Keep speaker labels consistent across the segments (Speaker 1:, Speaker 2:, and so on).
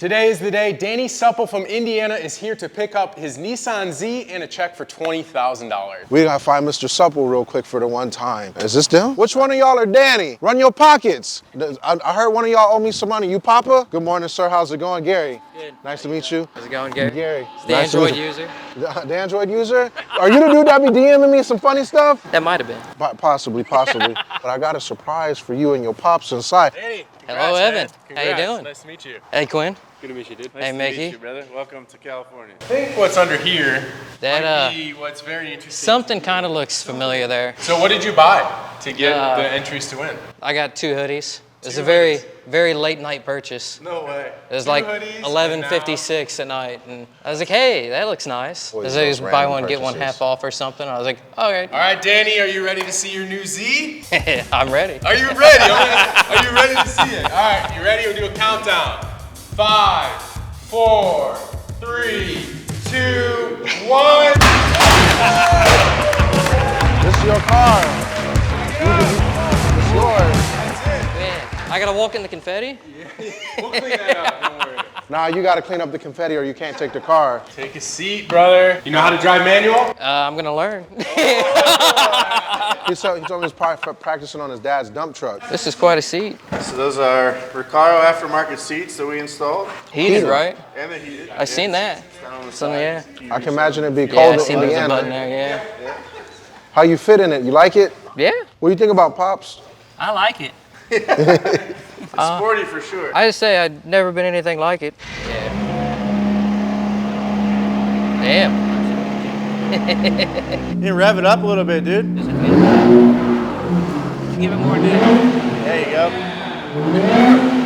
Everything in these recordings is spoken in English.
Speaker 1: Today is the day. Danny Supple from Indiana is here to pick up his Nissan Z and a check for $20,000.
Speaker 2: We gotta find Mr. Supple real quick for the one time. Is this them? Which one of y'all are Danny? Run your pockets. I heard one of y'all owe me some money. You Papa? Good morning, sir. How's it going, Gary?
Speaker 3: Good.
Speaker 2: Nice to meet you.
Speaker 3: How's it going, Gary?
Speaker 2: Gary.
Speaker 3: The
Speaker 2: Nice
Speaker 3: Android user.
Speaker 2: The Android user? Are you the dude that be DMing me some funny stuff?
Speaker 3: That might have been.
Speaker 2: Possibly. But I got a surprise for you and your pops inside.
Speaker 1: Danny.
Speaker 3: Hello, Evan. How you doing?
Speaker 1: Nice to meet you.
Speaker 3: Hey, Quinn.
Speaker 4: Good to meet you, dude.
Speaker 3: Hey, Mickey.
Speaker 4: Nice to meet you, brother. Welcome to California.
Speaker 1: I think what's under here
Speaker 3: That
Speaker 1: might be what's very interesting.
Speaker 3: something kind of looks familiar there.
Speaker 1: So what did you buy to get the entries to win?
Speaker 3: I got 2 hoodies. It was a very late night purchase.
Speaker 1: No way.
Speaker 3: It was like 11:56 at night, and I was like, "Hey, that looks nice."
Speaker 2: Always
Speaker 3: It was
Speaker 2: those
Speaker 3: buy
Speaker 2: random
Speaker 3: one get one
Speaker 2: purchases.
Speaker 3: half off or something. I was like, "Okay,
Speaker 1: All right, Danny, are you ready to see your new Z?
Speaker 3: I'm ready."
Speaker 1: Are you ready? Are you ready to see it? All right, you ready? We'll do a countdown. 5, 4, 3, 2, 1.
Speaker 2: This is your car. It's yours.
Speaker 3: Man, I gotta walk in the confetti.
Speaker 1: We'll clean that up, don't worry.
Speaker 2: Nah, you gotta clean up the confetti or you can't take the car.
Speaker 1: Take a seat, brother. You know how to drive manual?
Speaker 3: I'm gonna learn.
Speaker 2: He told me he's practicing on his dad's dump truck.
Speaker 3: This is quite a seat.
Speaker 4: So those are Recaro aftermarket seats that we installed.
Speaker 3: Heated, right?
Speaker 4: And the heated.
Speaker 3: I seen that.
Speaker 4: Down on the
Speaker 3: So,
Speaker 4: sides.
Speaker 3: yeah.
Speaker 2: I can imagine it'd be
Speaker 3: Yeah,
Speaker 2: cold
Speaker 3: I
Speaker 2: in
Speaker 3: seen there's a button
Speaker 2: Indiana.
Speaker 3: there. Yeah.
Speaker 2: How you fit in it? You like it?
Speaker 3: Yeah.
Speaker 2: What do you think about Pops?
Speaker 3: I like it.
Speaker 4: It's sporty for sure.
Speaker 3: I just say I'd never been anything like it. Yeah. Damn.
Speaker 4: You rev it up a little bit, dude.
Speaker 3: Give it more, dude.
Speaker 4: There you go.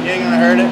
Speaker 4: You ain't gonna hurt it.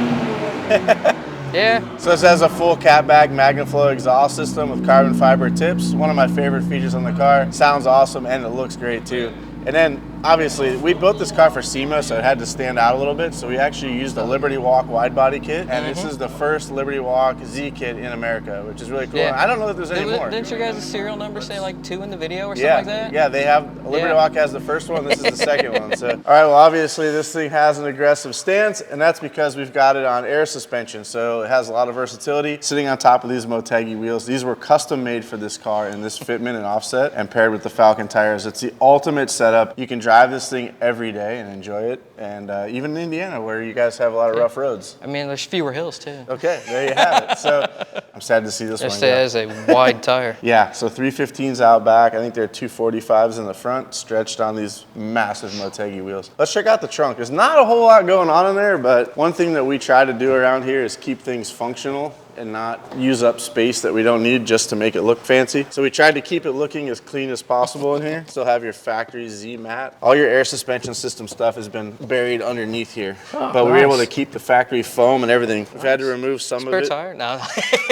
Speaker 3: Yeah.
Speaker 4: So this has a full catback MagnaFlow exhaust system with carbon fiber tips. One of my favorite features on the car. Sounds awesome and it looks great too. And then obviously we built this car for SEMA, so it had to stand out a little bit. So we actually used a Liberty Walk wide body kit, and this is the first Liberty Walk Z kit in America, which is really cool.
Speaker 3: Yeah.
Speaker 4: And I don't know that there's any more.
Speaker 3: Didn't your guys' serial number say like 2 in the video or something
Speaker 4: Yeah,
Speaker 3: like that?
Speaker 4: yeah, they have, Liberty
Speaker 3: Yeah.
Speaker 4: Walk has the first one, this is the second one. So, all right, well, obviously this thing has an aggressive stance, and that's because we've got it on air suspension, so it has a lot of versatility. Sitting on top of these Motegi wheels, these were custom made for this car in this fitment and offset, and paired with the Falcon tires. It's the ultimate setup. You can drive this thing every day and enjoy it, and even in Indiana, where you guys have a lot of rough roads.
Speaker 3: I mean, there's fewer hills too.
Speaker 4: Okay, there you have it. So, I'm sad to see this
Speaker 3: It
Speaker 4: one go.
Speaker 3: says a wide tire.
Speaker 4: Yeah, so 315s out back. I think there are 245s in the front, stretched on these massive Motegi wheels. Let's check out the trunk. There's not a whole lot going on in there, but one thing that we try to do around here is keep things functional and not use up space that we don't need just to make it look fancy. So we tried to keep it looking as clean as possible in here. Still have your factory Z mat. All your air suspension system stuff has been buried underneath here. But we were able to keep the factory foam and everything. We've had to remove some
Speaker 3: Spare
Speaker 4: of it.
Speaker 3: tire? No.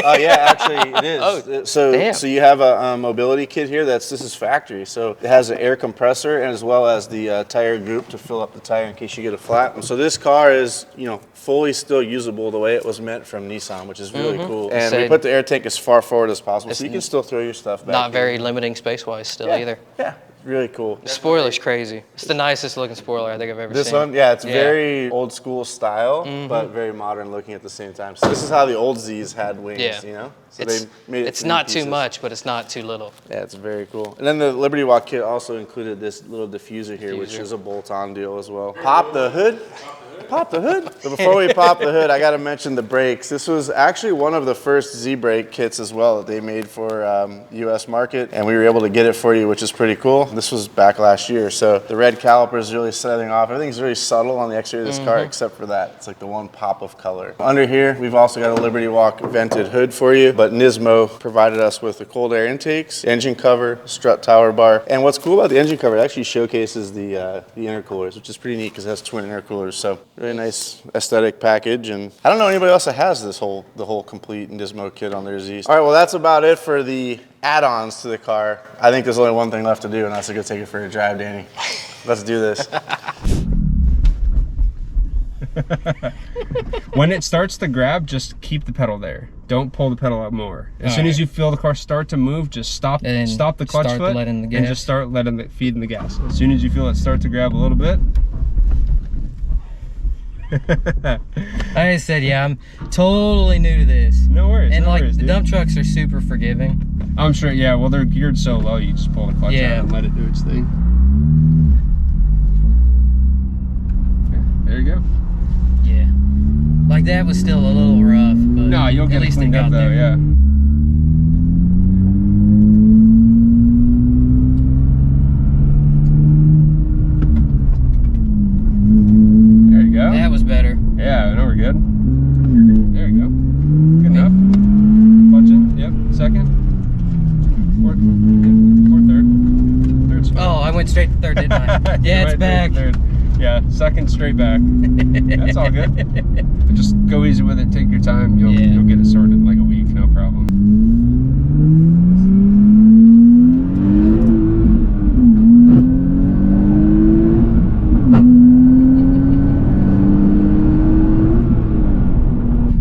Speaker 4: Oh yeah, actually it is.
Speaker 3: Oh,
Speaker 4: so
Speaker 3: damn.
Speaker 4: so you have a mobility kit here. This is factory. So it has an air compressor and as well as the tire group to fill up the tire in case you get a flat. And so this car is, you know, fully still usable the way it was meant from Nissan, which is really cool. And we put the air tank as far forward as possible, so you can still throw your stuff back.
Speaker 3: Not
Speaker 4: in.
Speaker 3: very limiting space-wise still either.
Speaker 4: Yeah, really cool.
Speaker 3: The spoiler's crazy. It's the nicest looking spoiler I think I've ever
Speaker 4: This
Speaker 3: seen.
Speaker 4: one, yeah, it's very old school style, but very modern looking at the same time. So this is how the old Zs had wings,
Speaker 3: Yeah.
Speaker 4: you know? So
Speaker 3: It's,
Speaker 4: they made it
Speaker 3: it's
Speaker 4: 3
Speaker 3: not
Speaker 4: pieces.
Speaker 3: too much, but it's not too little.
Speaker 4: Yeah, it's very cool. And then the Liberty Walk kit also included this little diffuser here, which
Speaker 3: Diffuser.
Speaker 4: is a bolt-on deal as well. Pop the hood. Pop the hood. So before we pop the hood, I got to mention the brakes. This was actually one of the first Z brake kits as well that they made for U.S. market, and we were able to get it for you, which is pretty cool. This was back last year, so the red caliper is really setting off. Everything's very subtle on the exterior of this car, except for that. It's like the one pop of color. Under here, we've also got a Liberty Walk vented hood for you, but Nismo provided us with the cold air intakes, engine cover, strut tower bar, and what's cool about the engine cover, it actually showcases the intercoolers, which is pretty neat because it has twin intercoolers. So really nice aesthetic package, and I don't know anybody else that has the whole complete Nismo kit on their Z's. All right, well that's about it for the add-ons to the car. I think there's only one thing left to do, and that's to go take it for a drive, Danny. Let's do this.
Speaker 1: When it starts to grab, just keep the pedal there. Don't pull the pedal up more. As soon as you feel the car start to move, just stop the clutch foot and just start letting it feed in the gas. As soon as you feel it start to grab a little bit,
Speaker 3: I said, yeah, I'm totally new to this.
Speaker 5: No worries.
Speaker 3: And
Speaker 5: no
Speaker 3: like
Speaker 5: worries,
Speaker 3: the
Speaker 5: dude.
Speaker 3: dump trucks are super forgiving.
Speaker 5: I'm sure. Yeah. Well, they're geared so low, you just pull the clutch out and let it do its thing. There you go.
Speaker 3: Yeah. Like that was still a little rough, but
Speaker 5: No, you'll get
Speaker 3: at
Speaker 5: it
Speaker 3: least
Speaker 5: cleaned
Speaker 3: it got
Speaker 5: up though.
Speaker 3: there.
Speaker 5: Yeah. There you go.
Speaker 3: That was better.
Speaker 5: Yeah, no, we're good. There you go. Good enough. Punch in. Yep. Second. Fourth. Third. Third's fine.
Speaker 3: Oh, I went straight to third, didn't I? Yeah, it's
Speaker 5: Right,
Speaker 3: back.
Speaker 5: Third. Yeah, second straight back. That's all good. Just go easy with it. Take your time. You'll get it sorted in like a week. No problem.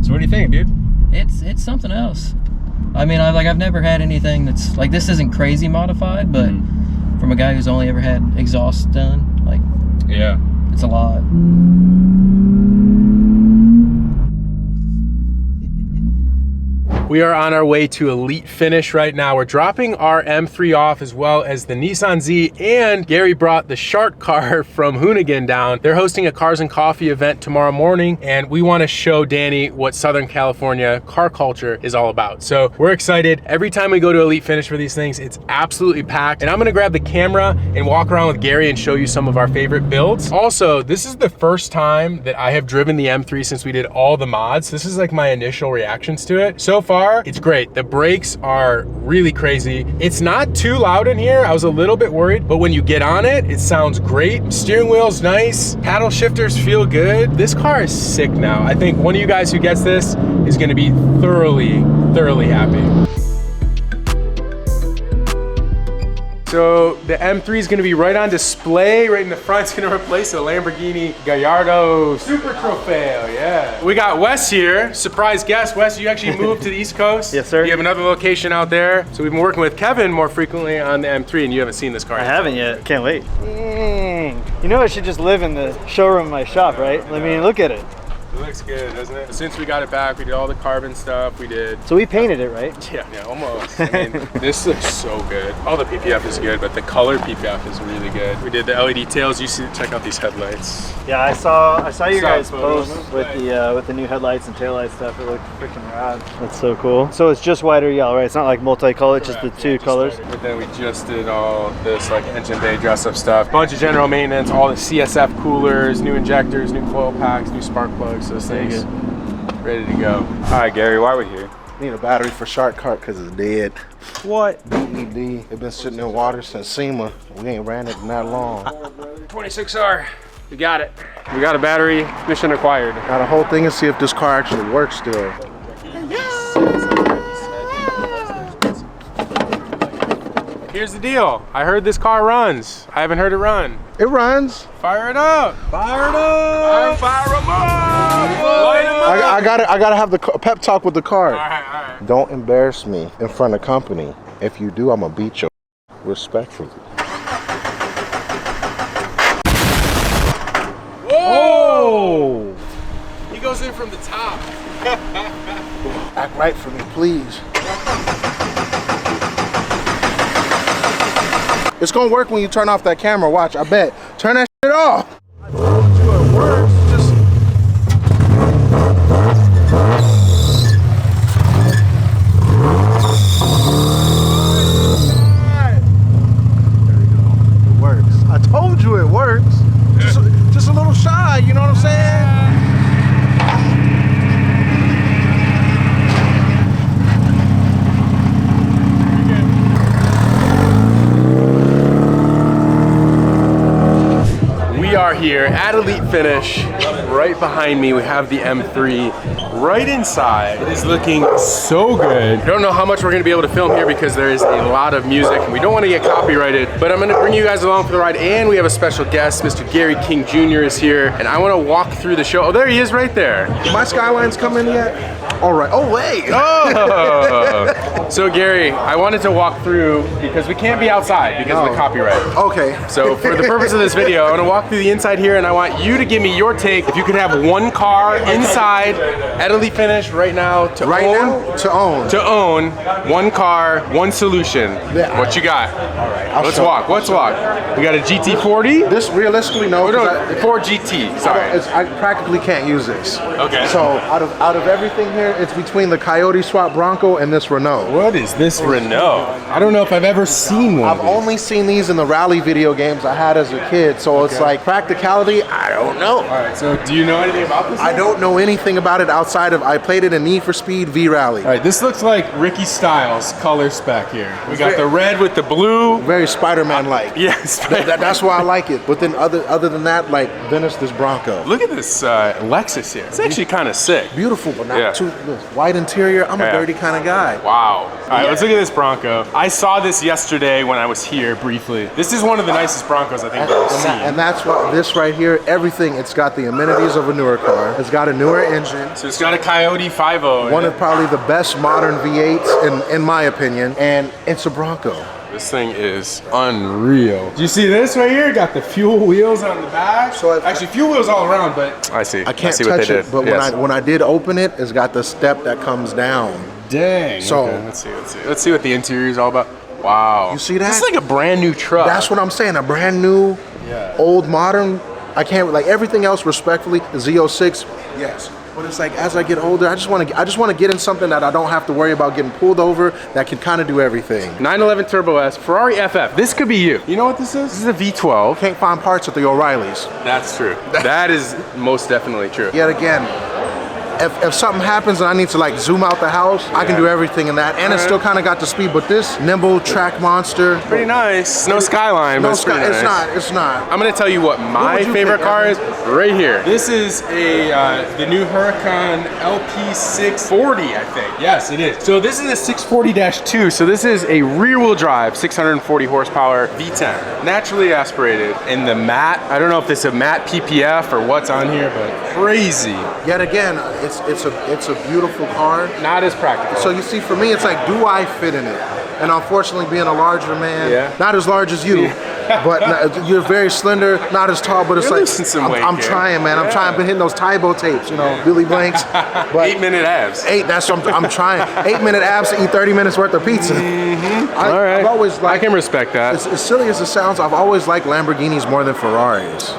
Speaker 5: So what do you think, dude?
Speaker 3: It's something else. I mean, I've never had anything that's like this. Isn't crazy modified, but from a guy who's only ever had exhaust done, like
Speaker 5: Yeah.
Speaker 3: it's a lot.
Speaker 1: We are on our way to Elite Finish right now. We're dropping our M3 off as well as the Nissan Z, and Gary brought the Shark car from Hoonigan down. They're hosting a Cars and Coffee event tomorrow morning, and we want to show Danny what Southern California car culture is all about. So we're excited. Every time we go to Elite Finish for these things, it's absolutely packed. And I'm gonna grab the camera and walk around with Gary and show you some of our favorite builds. Also, this is the first time that I have driven the M3 since we did all the mods. This is like my initial reactions to it. So far, it's great. The brakes are really crazy. It's not too loud in here. I was a little bit worried, but when you get on it, it sounds great. Steering wheel's nice. Paddle shifters feel good. This car is sick now. I think one of you guys who gets this is gonna be thoroughly happy. So the M3 is gonna be right on display, right in the front. It's gonna replace the Lamborghini Gallardo Super Trofeo, yeah. We got Wes here, surprise guest. Wes, you actually moved to the East Coast.
Speaker 6: Yes, sir.
Speaker 1: You have another location out there. So we've been working with Kevin more frequently on the M3, and you haven't seen this car
Speaker 6: I
Speaker 1: yet.
Speaker 6: haven't yet. Can't wait. You know I should just live in the showroom of my shop, right? I mean, look at it.
Speaker 1: It looks good, doesn't it? Since we got it back, we did all the carbon stuff, we did.
Speaker 6: So we painted it, right?
Speaker 1: Yeah, almost. I mean, this looks so good. All the PPF is good, but the color PPF is really good. We did the LED tails. You see, check out these headlights.
Speaker 6: Yeah, I saw you guys
Speaker 1: photos.
Speaker 6: post with the new headlights and taillight stuff. It looked freaking rad. That's so cool. So it's just white or yellow, right? It's not like multicolored, just the two colors.
Speaker 1: But then we just did all this like engine bay dress up stuff. Bunch of general maintenance, all the CSF coolers, new injectors, new coil packs, new spark plugs, those things. Ready to go.
Speaker 7: All right, Gary, why we here?
Speaker 2: Need a battery for Shark Cart because it's dead.
Speaker 6: What?
Speaker 2: BED. They've been sitting in water since SEMA. We ain't ran it in that long.
Speaker 1: 26R. We got it. We got a battery. Mission acquired.
Speaker 2: Got a whole thing to see if this car actually works still.
Speaker 1: Here's the deal. I heard this car runs. I haven't heard it run.
Speaker 2: It runs.
Speaker 1: Fire it up. Fire it up. Fire them up. Light 'em up.
Speaker 2: I gotta have the pep talk with the car.
Speaker 1: All right.
Speaker 2: Don't embarrass me in front of company. If you do, I'm gonna beat you respectfully.
Speaker 1: Whoa! He goes in from the top.
Speaker 2: Act right for me, please. It's gonna work when you turn off that camera. Watch, I bet. Turn that shit off. It works. Just... There we go. It works. I told you it works. Just a little shy, you know what I'm saying?
Speaker 1: We are here at Elite Finish. Right behind me, we have the M3. Right inside, it is looking so good. I don't know how much we're gonna be able to film here because there is a lot of music and we don't wanna get copyrighted, but I'm gonna bring you guys along for the ride, and we have a special guest. Mr. Gary King Jr. is here, and I wanna walk through the show. Oh, there he is right there.
Speaker 2: My Skyline's come in yet? All right. Oh, wait.
Speaker 1: Oh! So Gary, I wanted to walk through because we can't be outside because of the copyright.
Speaker 2: Okay.
Speaker 1: So for the purpose of this video, I want to walk through the inside here and I want you to give me your take. If you could have one car inside at Elite Finish right now to own one car, one solution.
Speaker 2: Yeah.
Speaker 1: What you got?
Speaker 2: All right.
Speaker 1: Let's walk. We got a GT40.
Speaker 2: This realistically, no.
Speaker 1: Ford GT. Sorry.
Speaker 2: I practically can't use this.
Speaker 1: Okay.
Speaker 2: So out of everything here, it's between the Coyote Swap Bronco and this Renault.
Speaker 1: What is this Renault? I don't know if I've ever seen one.
Speaker 2: I've only seen these in the rally video games I had as a kid, so it's like practicality, I don't know.
Speaker 1: All right, so do you know anything about this?
Speaker 2: I don't know anything about it outside of I played it in Need for Speed V Rally.
Speaker 1: All right, this looks like Ricky Styles color spec here. We got the red with the blue.
Speaker 2: Very Spider-Man-like.
Speaker 1: Yes.
Speaker 2: That's why I like it. But then other than that, like, then it's this Bronco.
Speaker 1: Look at this Lexus here. It's actually kind of sick.
Speaker 2: Beautiful, but not too white interior. I'm a dirty kind of guy.
Speaker 1: Wow. All right, let's look at this Bronco. I saw this yesterday when I was here briefly. This is one of the nicest Broncos I think I've ever seen.
Speaker 2: And that's what this right here, everything, it's got the amenities of a newer car. It's got a newer engine.
Speaker 1: So it's got a Coyote 5.0.
Speaker 2: One of probably the best modern V8s in my opinion, and it's a Bronco.
Speaker 1: This thing is unreal. Do you see this right here? Got the fuel wheels on the back. So actually, fuel wheels all around, but I see.
Speaker 2: I can't
Speaker 1: see what
Speaker 2: touch
Speaker 1: they
Speaker 2: it,
Speaker 1: did.
Speaker 2: but when I did open it, it's got the step that comes down.
Speaker 1: Dang.
Speaker 2: So
Speaker 1: okay, let's see what the interior is all about. Wow.
Speaker 2: You see that?
Speaker 1: It's like a brand new truck.
Speaker 2: That's what I'm saying. A brand new, old modern. I can't like everything else. Respectfully, the Z06, yes. But it's like as I get older, I just want to get in something that I don't have to worry about getting pulled over. That can kind of do everything.
Speaker 1: 911 Turbo S, Ferrari FF. This could be you. You know what this is? This is a V12.
Speaker 2: Can't find parts at the O'Reillys.
Speaker 1: That's true. That is most definitely true.
Speaker 2: Yet again, if something happens and I need to like zoom out the house, I can do everything in that. And it's still kind of got the speed, but this nimble track monster.
Speaker 1: Pretty nice. No Skyline, but it's pretty nice.
Speaker 2: It's not.
Speaker 1: I'm gonna tell you what my favorite car is right here. This is the new Huracan LP640, I think. Yes, it is. So this is a 640-2. So this is a rear-wheel drive, 640 horsepower V10, naturally aspirated in the matte. I don't know if this is a matte PPF or what's on here, but crazy.
Speaker 2: Yet again, it's a beautiful car.
Speaker 1: Not as practical.
Speaker 2: So you see, for me, it's like, do I fit in it? And unfortunately, being a larger man, not as large as you, but you're very slender, not as tall, but it's
Speaker 1: you're
Speaker 2: like, I'm trying, man. I'm trying, been hitting those Tybo tapes, you know, Billy Blanks. But
Speaker 1: 8-minute abs.
Speaker 2: That's what I'm trying. 8-minute abs to eat 30 minutes worth of pizza.
Speaker 1: All right.
Speaker 2: I've always liked,
Speaker 1: I can respect that.
Speaker 2: As silly as it sounds, I've always liked Lamborghinis more than Ferraris.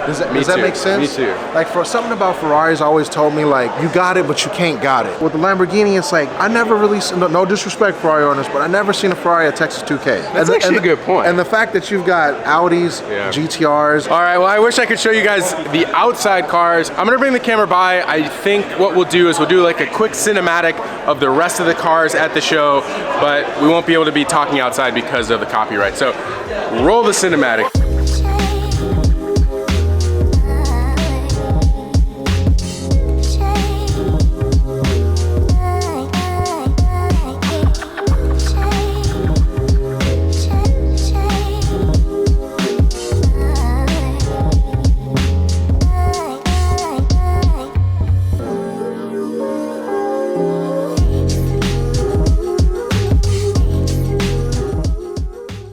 Speaker 2: Does that make sense?
Speaker 1: Me too.
Speaker 2: Like, for something about Ferraris always told me, like, you got it, but you can't got it. With the Lamborghini, it's like, I never really, no disrespect Ferrari owners, but I never seen a Ferrari at Texas 2K.
Speaker 1: That's actually a good point.
Speaker 2: And the fact that you've got Audis, GTRs.
Speaker 1: All right, well, I wish I could show you guys the outside cars. I'm gonna bring the camera by. I think what we'll do is we'll do like a quick cinematic of the rest of the cars at the show, but we won't be able to be talking outside because of the copyright. So roll the cinematic.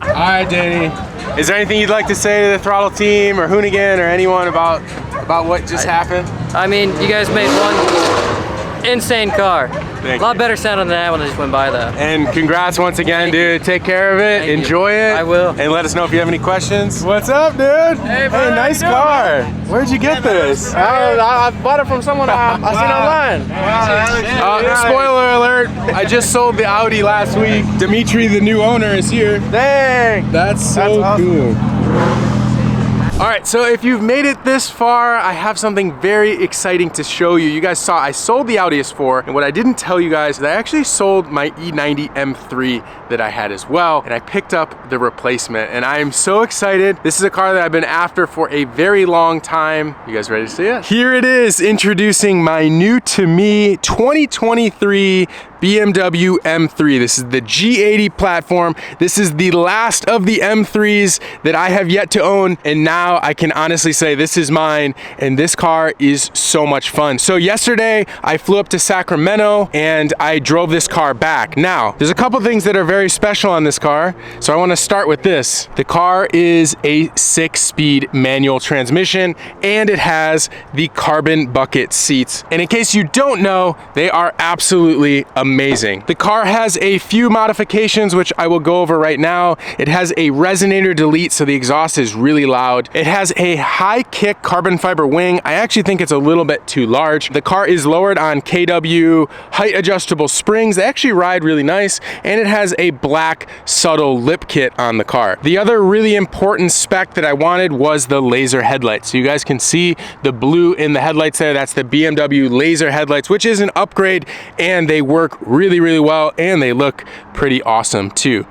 Speaker 1: All right, Danny. Is there anything you'd like to say to the Throttle team or Hoonigan or anyone about what just happened?
Speaker 3: I mean, you guys made one insane car.
Speaker 1: Thank
Speaker 3: a lot
Speaker 1: you.
Speaker 3: better sounding than that one that just went by though.
Speaker 1: And congrats once again, dude. Take care of it.
Speaker 3: Thank
Speaker 1: Enjoy
Speaker 3: you.
Speaker 1: it.
Speaker 3: I will.
Speaker 1: And let us know if you have any questions. What's up, dude?
Speaker 3: Hey,
Speaker 1: nice car. Where'd you get this?
Speaker 3: I bought it from someone I seen online.
Speaker 1: Spoiler alert, I just sold the Audi last week. Dimitri, the new owner, is here.
Speaker 3: Dang!
Speaker 1: That's so
Speaker 3: awesome.
Speaker 1: cool. All right, so if you've made it this far, I have something very exciting to show you. You guys saw I sold the Audi S4, and what I didn't tell you guys is I actually sold my E90 M3 that I had as well, and I picked up the replacement, and I am so excited. This is a car that I've been after for a very long time. You guys ready to see it? Here it is, introducing my new to me 2023 BMW M3. This is the G80 platform. This is the last of the M3s that I have yet to own, and now I can honestly say this is mine, and this car is so much fun. So yesterday I flew up to Sacramento and I drove this car back. Now, there's a couple things that are very special on this car, so I want to start with this. The car is a 6-speed manual transmission, and it has the carbon bucket seats. And in case you don't know, they are absolutely amazing. The car has a few modifications, which I will go over right now. It has a resonator delete, so the exhaust is really loud. It has a high kick carbon fiber wing. I actually think it's a little bit too large. The car is lowered on KW height adjustable springs. They actually ride really nice, and it has a black subtle lip kit on the car. The other really important spec that I wanted was the laser headlights. So you guys can see the blue in the headlights there. That's the BMW laser headlights, which is an upgrade, and they work really, really well, and they look pretty awesome too.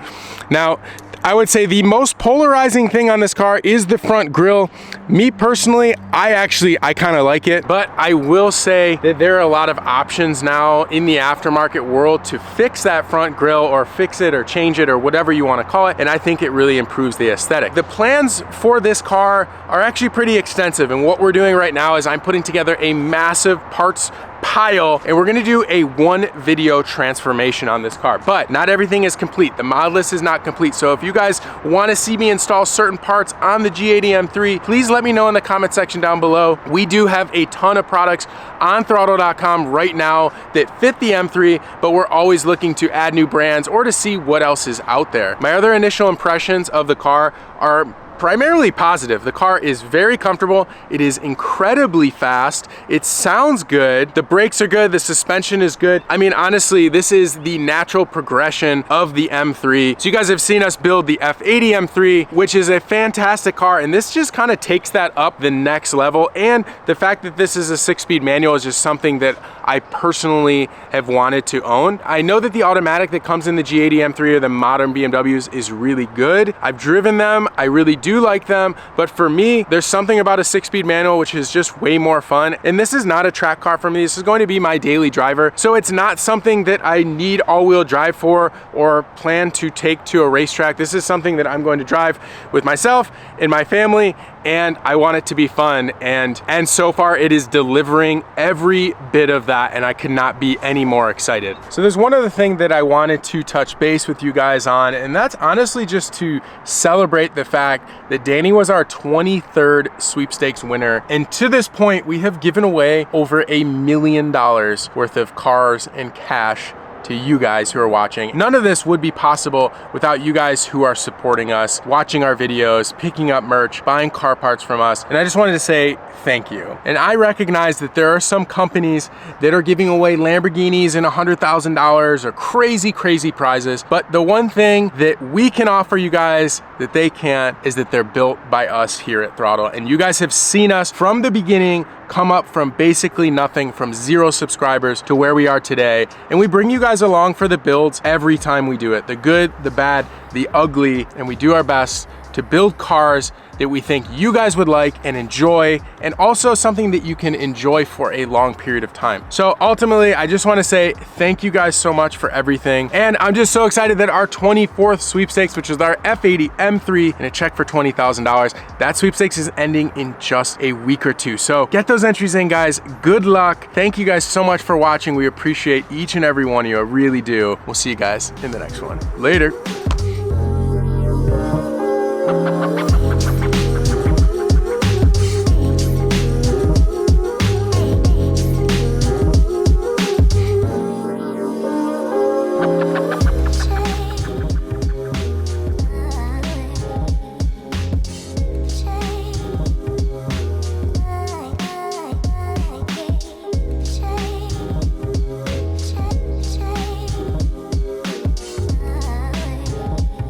Speaker 1: Now, I would say the most polarizing thing on this car is the front grille. Me personally, I kind of like it, but I will say that there are a lot of options now in the aftermarket world to fix that front grille, or fix it or change it or whatever you want to call it, and I think it really improves the aesthetic. The plans for this car are actually pretty extensive, and what we're doing right now is I'm putting together a massive parts pile, and we're gonna do a 1 video transformation on this car. But not everything is complete. The mod list is not complete. So if you guys want to see me install certain parts on the G80 M3, please let me know in the comment section down below. We do have a ton of products on throtl.com right now that fit the M3, but we're always looking to add new brands or to see what else is out there. My other initial impressions of the car are primarily positive. The car is very comfortable. It is incredibly fast. It sounds good. The brakes are good. The suspension is good. I mean, honestly, this is the natural progression of the M3. So you guys have seen us build the F80 M3, which is a fantastic car, and this just kind of takes that up the next level. And the fact that this is a 6-speed manual is just something that I personally have wanted to own. I know that the automatic that comes in the G80 M3 or the modern BMWs is really good. I've driven them. I really do like them, but for me, there's something about a 6-speed manual which is just way more fun. And this is not a track car for me. This is going to be my daily driver. So it's not something that I need all-wheel drive for or plan to take to a racetrack. This is something that I'm going to drive with myself and my family, and I want it to be fun, and so far it is delivering every bit of that, and I could not be any more excited. So there's one other thing that I wanted to touch base with you guys on, and that's honestly just to celebrate the fact that Danny was our 23rd sweepstakes winner, and to this point we have given away over $1 million worth of cars and cash to you guys who are watching. None of this would be possible without you guys who are supporting us, watching our videos, picking up merch, buying car parts from us. And I just wanted to say thank you. And I recognize that there are some companies that are giving away Lamborghinis and $100,000 or crazy, crazy prizes. But the one thing that we can offer you guys that they can't is that they're built by us here at throtlv. And you guys have seen us from the beginning come up from basically nothing, from 0 subscribers to where we are today. And we bring you guys along for the builds every time we do it. The good, the bad, the ugly, and we do our best to build cars that we think you guys would like and enjoy, and also something that you can enjoy for a long period of time. So ultimately, I just want to say thank you guys so much for everything. And I'm just so excited that our 24th sweepstakes, which is our F80 M3 and a check for $20,000, that sweepstakes is ending in just a week or two. So get those entries in, guys. Good luck. Thank you guys so much for watching. We appreciate each and every one of you. I really do. We'll see you guys in the next one. Later.